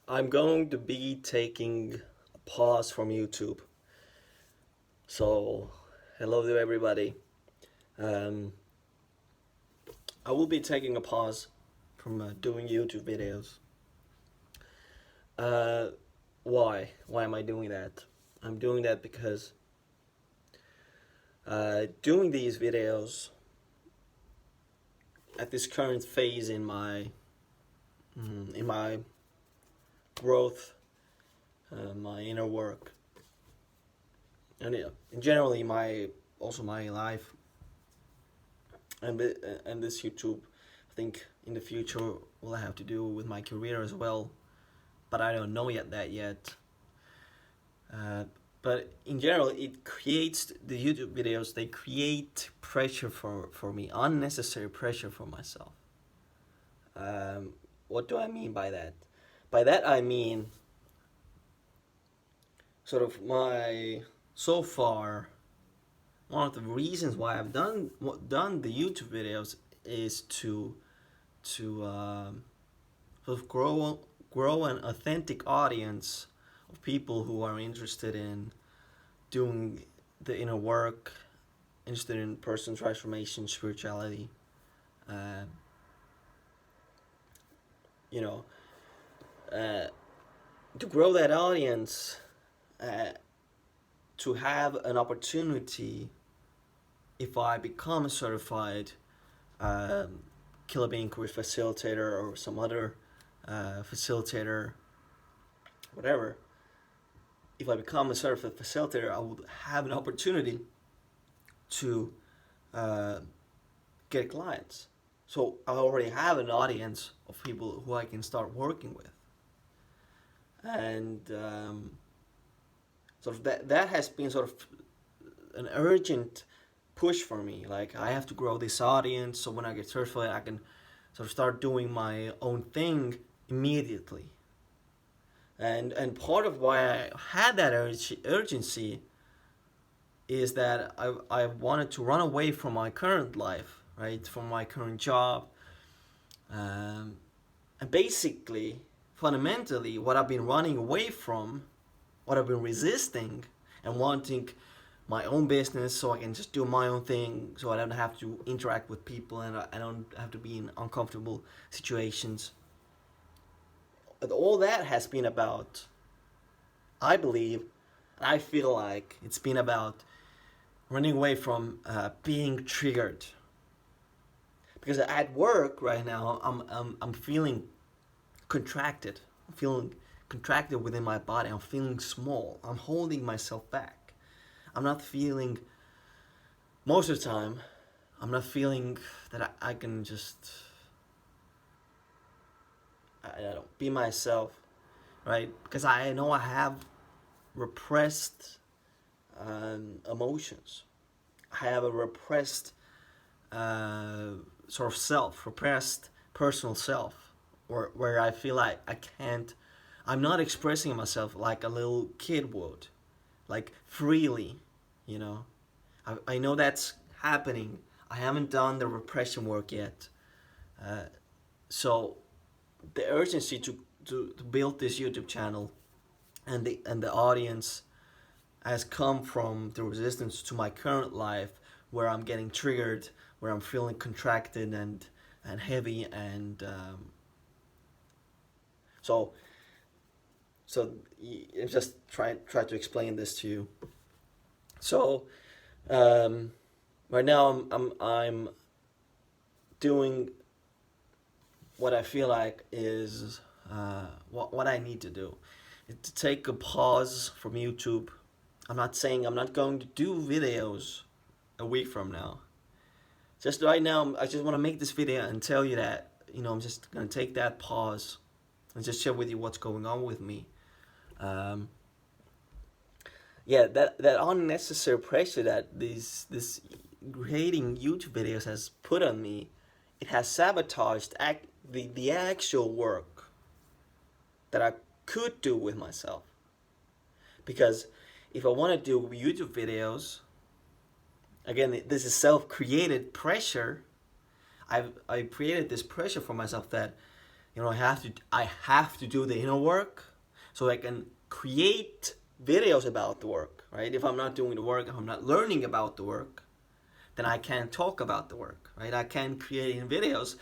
I'm going to be taking a pause from YouTube. So, hello to everybody. Um, I will be taking a pause from doing YouTube videos. Uh, why? Why am I doing that? I'm doing that because doing these videos at this current phase in my growth, my inner work, and generally my life and this YouTube, I think in the future will have to do with my career as well, but I don't know yet. Uh, but in general, it creates the YouTube videos. They create pressure for me, unnecessary pressure for myself. Um, what do I mean by that? By that I mean sort of my so far one of the reasons why I've done the YouTube videos is to sort of grow an authentic audience of people who are interested in doing the inner work, interested in personal transformation, spirituality. Uh, you know, uh, to grow that audience, uh, to have an opportunity if I become a certified um, Killer Bean Course facilitator or some other facilitator, whatever. If I become a certified facilitator, I would have an opportunity to uh, get clients. So I already have an audience of people who I can start working with, and sort of that has been sort of an urgent push for me. Like I have to grow this audience, so when I get certified, I can sort of start doing my own thing immediately. And part of why I had that urgency is that I wanted to run away from my current life, right? From my current job. Um, and basically, fundamentally, what I've been running away from, what I've been resisting and wanting my own business so I can just do my own thing so I don't have to interact with people and I don't have to be in uncomfortable situations. But all that has been about, I believe, I feel like it's been about running away from being triggered. Because at work right now, I'm feeling contracted. I'm feeling contracted within my body. I'm feeling small. I'm holding myself back. I'm not feeling, most of the time, I'm not feeling that I can just, I don't know, be myself, right? Because I know I have repressed emotions. I have a repressed uh, sort of self, repressed personal self, where I feel like I can't, I'm not expressing myself like a little kid would, like freely, you know. I know that's happening. I haven't done the repression work yet. Uh, so the urgency to build this YouTube channel and the audience has come from the resistance to my current life where I'm getting triggered, where I'm feeling contracted and heavy and so so just try to explain this to you. So um, right now I'm doing what I feel like is what I need to do. It's to take a pause from YouTube. I'm not saying I'm not going to do videos a week from now. Just right now, I just want to make this video and tell you that, I'm just going to take that pause and just share with you what's going on with me. Um, yeah, that unnecessary pressure that this creating YouTube videos has put on me, it has sabotaged the actual work that I could do with myself. Because if I want to do YouTube videos, again, this is self-created pressure. I created this pressure for myself that You know, I have to do the inner work so I can create videos about the work, right? If I'm not doing the work, if I'm not learning about the work, then I can't talk about the work, right? I can't create any videos.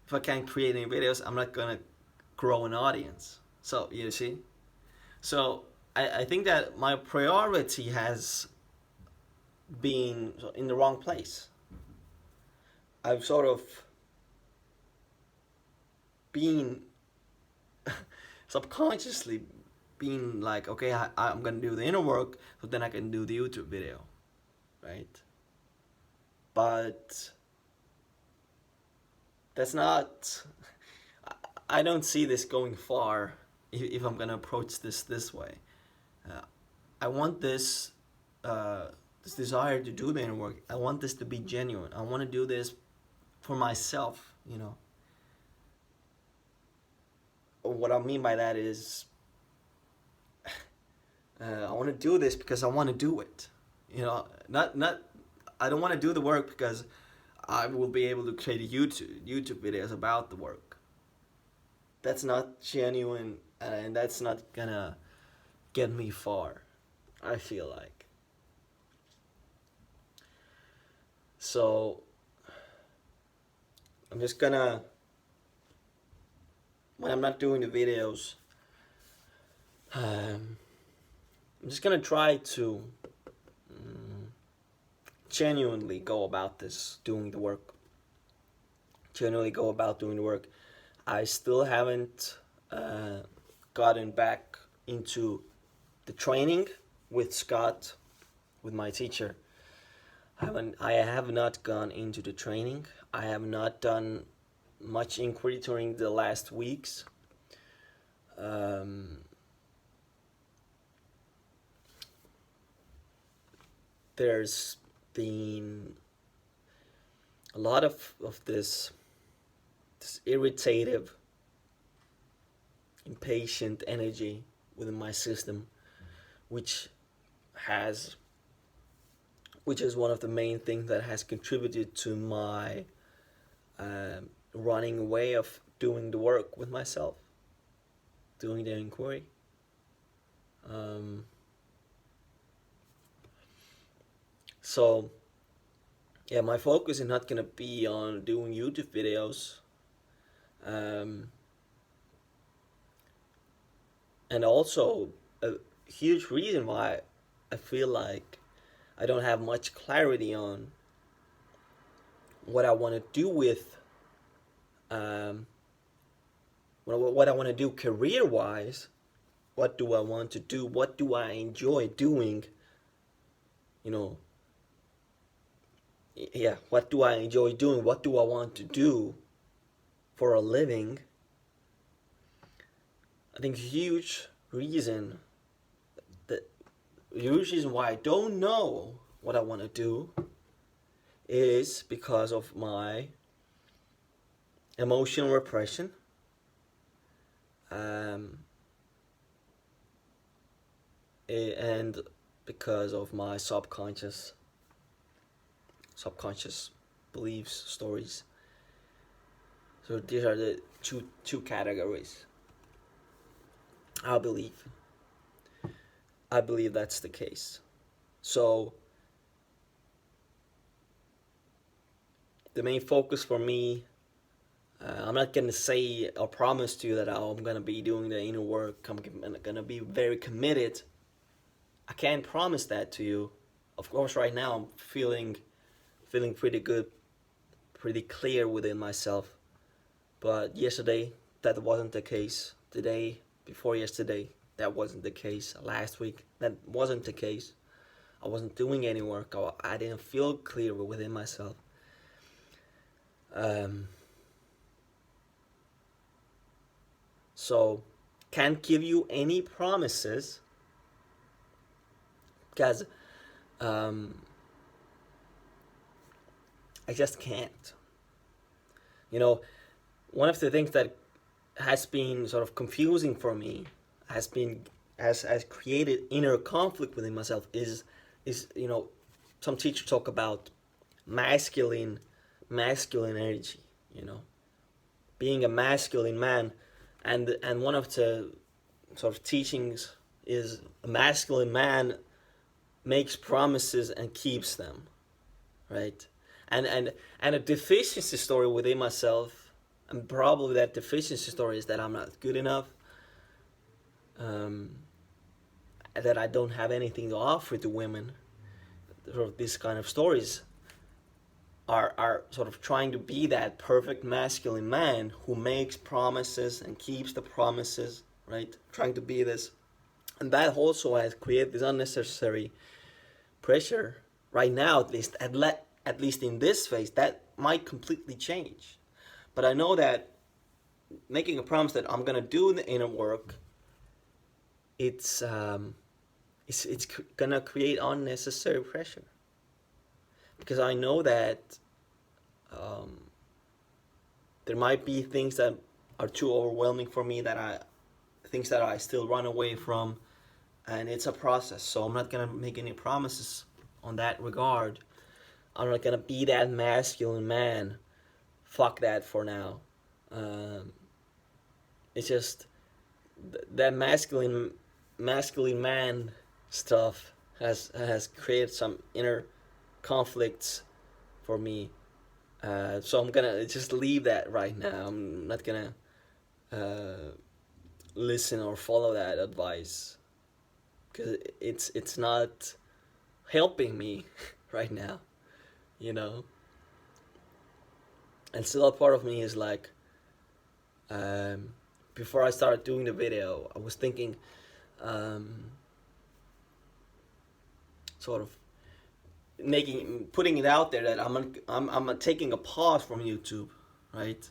If I can't create any videos, I'm not gonna grow an audience. So you see, so I think that my priority has been in the wrong place. I've sort of been subconsciously being like, okay, I'm gonna do the inner work, so then I can do the YouTube video, right? But that's not. I don't see this going far if I'm gonna approach this way. Uh, I want this desire to do the inner work. I want this to be genuine. I want to do this for myself. You know, what I mean by that is, I want to do this because I want to do it. You know, not. I don't want to do the work because I will be able to create YouTube videos about the work. That's not genuine, and that's not gonna get me far. I feel like. So I'm just gonna, when I'm not doing the videos, I'm just gonna try to genuinely go about this, doing the work. Genuinely go about doing the work. I still haven't gotten back into the training with Scott, with my teacher. I have not gone into the training. I have not done much inquiry during the last weeks. There's been a lot of this irritative, impatient energy within my system, which is one of the main things that has contributed to my running away of doing the work with myself, doing the inquiry. So, yeah, my focus is not gonna be on doing YouTube videos. And also, a huge reason why I feel like I don't have much clarity on what I want to do with what I want to do career-wise. What do I want to do? What do I enjoy doing? You know, yeah, what do I enjoy doing? What do I want to do for a living? I think huge reason why I don't know what I want to do is because of my emotional repression, and because of my subconscious beliefs, stories. So these are the two categories. I believe that's the case. So the main focus for me, I'm not gonna say or promise to you that I'm gonna be doing the inner work. I'm gonna be very committed. I can't promise that to you. Of course, right now I'm feeling pretty good, pretty clear within myself. But yesterday, that wasn't the case. The day before yesterday, that wasn't the case. Last week, that wasn't the case. I wasn't doing any work. I didn't feel clear within myself. So, can't give you any promises because I just can't. You know, one of the things that has been sort of confusing for me, has created inner conflict within myself is you know, some teachers talk about masculine energy, you know, being a masculine man, and one of the sort of teachings is a masculine man makes promises and keeps them, right? And a deficiency story within myself, and probably that deficiency story is that I'm not good enough, um, that I don't have anything to offer to women. Sort of these kind of stories are sort of trying to be that perfect masculine man who makes promises and keeps the promises, right? Trying to be this. And that also has created this unnecessary pressure right now, at least in this phase. That might completely change. But I know that making a promise that I'm gonna do the inner work, it's gonna create unnecessary pressure, because I know that um, there might be things that are too overwhelming for me, things that I still run away from, and it's a process. So I'm not gonna make any promises on that regard. I'm not gonna be that masculine man. Fuck that for now. Um, it's just that masculine man stuff has created some inner conflicts for me. So I'm gonna just leave that right now. I'm not gonna uh, listen or follow that advice, because it's not helping me right now, you know. And still a part of me is like, um, before I started doing the video, I was thinking, um, sort of putting it out there that I'm taking a pause from YouTube, right?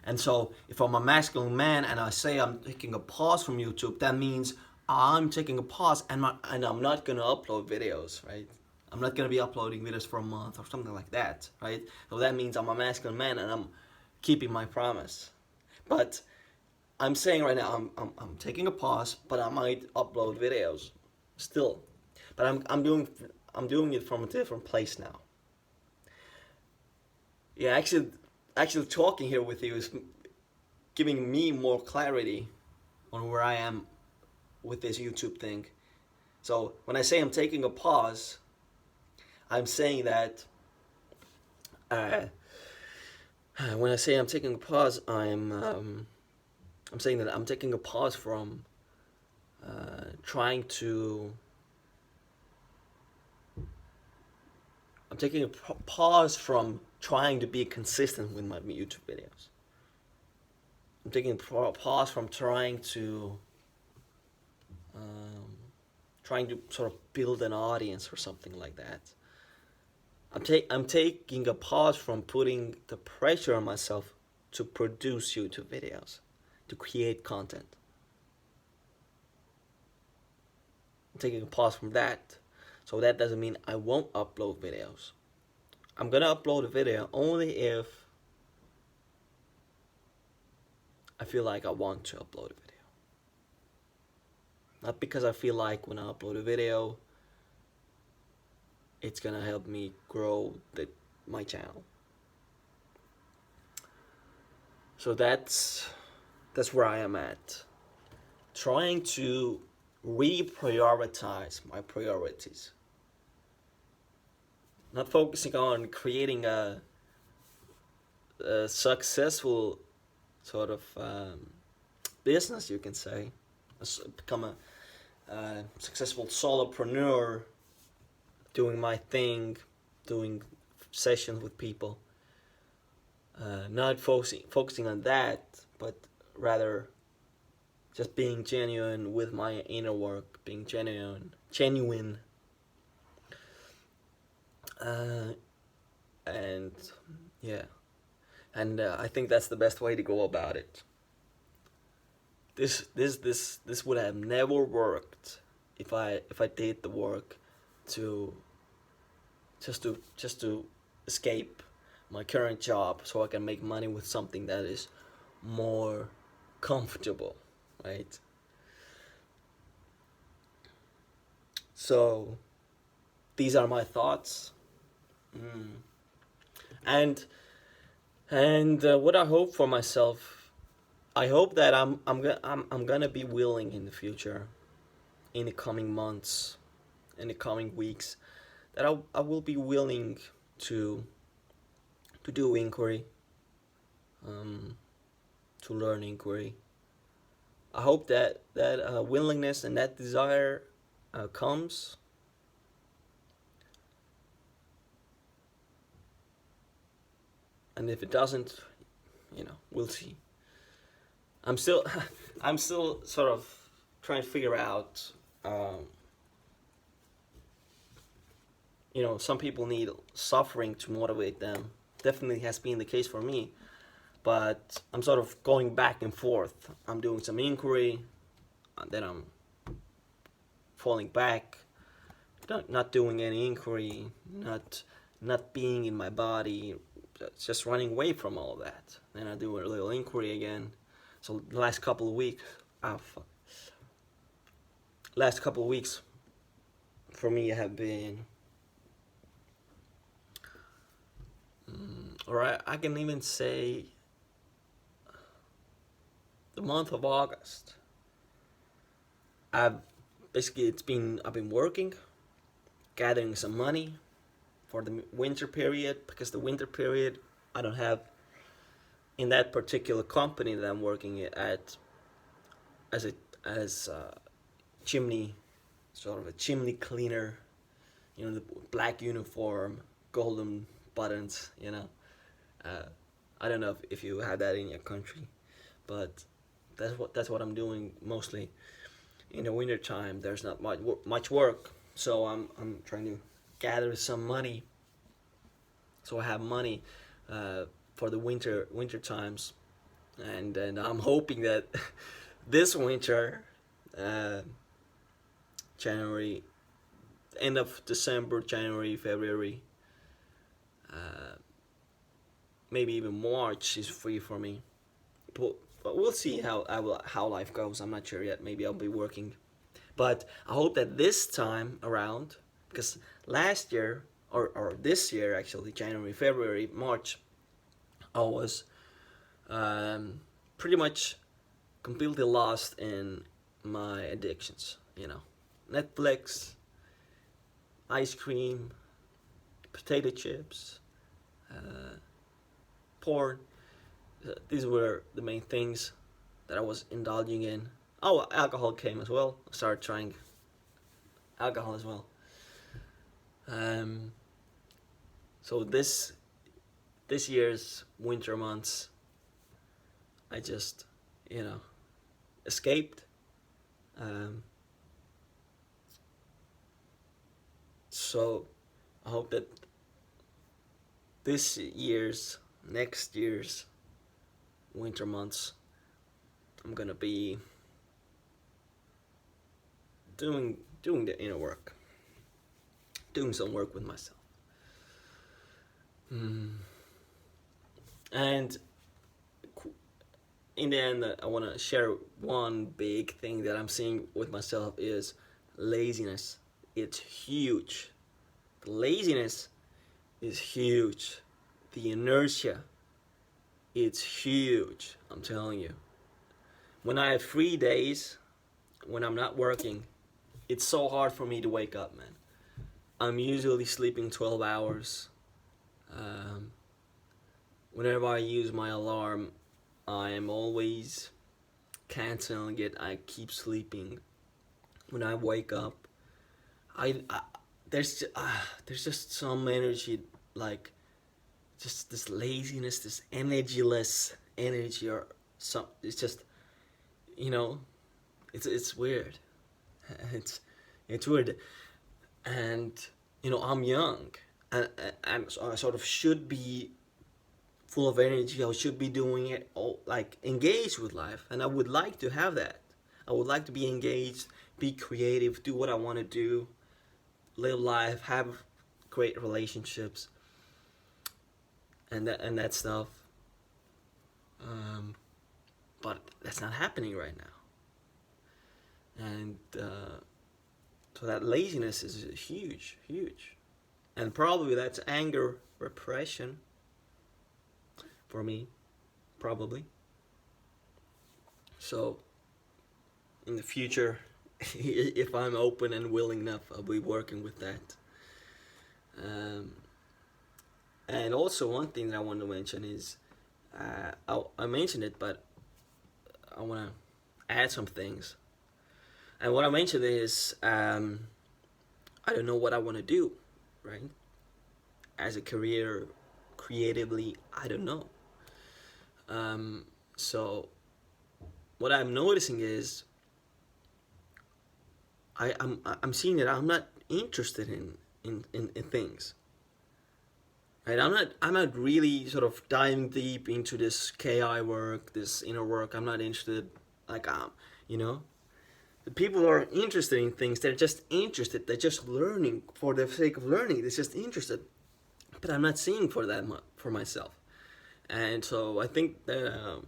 And so if I'm a masculine man and I say I'm taking a pause from YouTube, that means I'm taking a pause, and I'm not gonna upload videos, right? I'm not gonna be uploading videos for a month or something like that, right? So that means I'm a masculine man and I'm keeping my promise. But I'm saying right now I'm taking a pause, but I might upload videos still. But I'm doing it from a different place now. Yeah, actually talking here with you is giving me more clarity on where I am with this YouTube thing. So when I say I'm taking a pause, I'm saying that uh, when I say I'm taking a pause, I'm saying that I'm taking a pause from trying to. I'm taking a pause from trying to be consistent with my YouTube videos. I'm taking a pause from trying to sort of build an audience or something like that. I'm taking a pause from putting the pressure on myself to produce YouTube videos, to create content. I'm taking a pause from that. So that doesn't mean I won't upload videos. I'm gonna upload a video only if I feel like I want to upload a video. Not because I feel like when I upload a video, it's gonna help me grow my channel. So that's where I am at. Trying to reprioritize my priorities. Not focusing on creating a successful sort of business, you can say. Become a successful solopreneur, doing my thing, doing sessions with people. Not focusing on that, but rather just being genuine with my inner work, being genuine. And yeah, and I think that's the best way to go about it. This would have never worked if I did the work to just to escape my current job so I can make money with something that is more comfortable, right? So these are my thoughts. And And what I hope for myself, I hope that I'm gonna be willing in the future, in the coming months, in the coming weeks, that I will be willing to to do inquiry, um, to learn inquiry. I hope that willingness and that desire comes, and if it doesn't, we'll see. I'm still I'm still sort of trying to figure out. Some people need suffering to motivate them. Definitely has been the case for me. But I'm sort of going back and forth. I'm doing some inquiry, and then I'm falling back, not doing any inquiry, not being in my body, just running away from all that. Then I do a little inquiry again. So the last couple of weeks, ah, fuck. Last couple of weeks for me have been, or I can even say, the month of August. I've I've been working, gathering some money for the winter period, because the winter period I don't have in that particular company that I'm working at as a chimney, sort of a chimney cleaner. The black uniform, golden buttons. Uh, I don't know if you have that in your country, but that's what I'm doing mostly. In the winter time, there's not much work, so I'm trying to gather some money, so I have money for the winter times, and I'm hoping that this winter, uh, January, end of December, January, February, uh, maybe even March is free for me. But we'll see how life goes. I'm not sure yet. Maybe I'll be working, but I hope that this time around, because last year or this year actually, January, February, March, I was pretty much completely lost in my addictions. Netflix, ice cream, potato chips, uh, porn. These were the main things that I was indulging in. Oh, alcohol came as well. I started trying alcohol as well. Um, so this year's winter months, I just escaped. Um, so I hope that next year's winter months, I'm gonna be doing the inner work, doing some work with myself. And in the end, I want to share one big thing that I'm seeing with myself is laziness. It's huge. The laziness is huge. The inertia, it's huge. I'm telling you. When I have 3 days, when I'm not working, it's so hard for me to wake up, man. I'm usually sleeping 12 hours. Um, Whenever I use my alarm, I am always canceling it. I keep sleeping. When I wake up, I there's just some energy, like just this laziness, this energyless energy, or some. It's just you know, it's weird. It's it's weird, and I'm young, and I sort of should be full of energy. I should be doing it all, like engaged with life, and I would like to have that. I would like to be engaged, be creative, do what I want to do, live life, have great relationships, and that stuff. Um, but that's not happening right now, and so that laziness is huge, huge, and probably that's anger, repression for me, probably. So in the future, if I'm open and willing enough, I'll be working with that. Um, and also one thing that I want to mention is, I mentioned it, but I want to add some things. And what I mentioned is, I don't know what I want to do, right? As a career, creatively, I don't know. So what I'm noticing is, I'm seeing that I'm not interested in things. Right? I'm not really sort of diving deep into this KI work, this inner work. I'm not interested, like, you know, the people who are interested in things, they're just interested. They're just learning for the sake of learning. They're just interested. But I'm not seeing for that for myself. And so I think that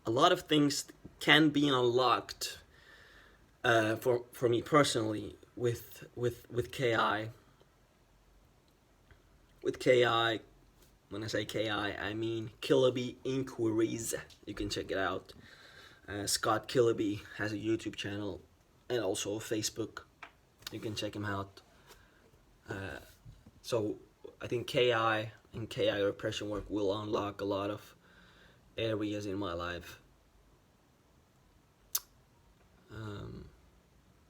a lot of things can be unlocked for me personally with KI. With KI, when I say KI, I mean Killaby Inquiries. You can check it out. Scott Killaby has a YouTube channel and also a Facebook. You can check him out. So I think KI and KI repression work will unlock a lot of areas in my life.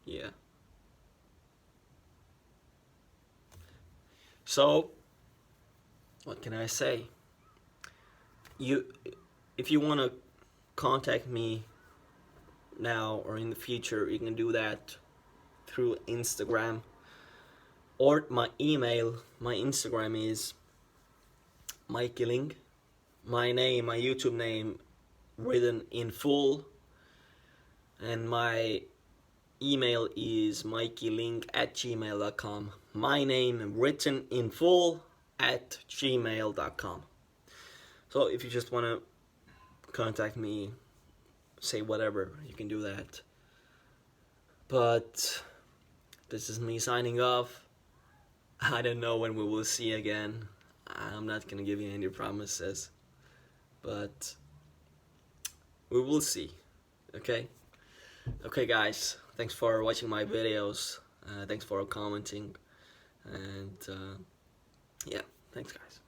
Yeah. So what can I say? If you want to contact me now or in the future, you can do that through Instagram or my email. My Instagram is Mikeyling. My name, my YouTube name, written in full, and my email is mikeyling@gmail.com. My name written in full at gmail.com. So if you just want to contact me, say whatever, you can do that. But this is me signing off. I don't know when we will see again. I'm not gonna give you any promises, but we will see. Okay guys, thanks for watching my videos. Thanks for commenting, and yeah, thanks guys.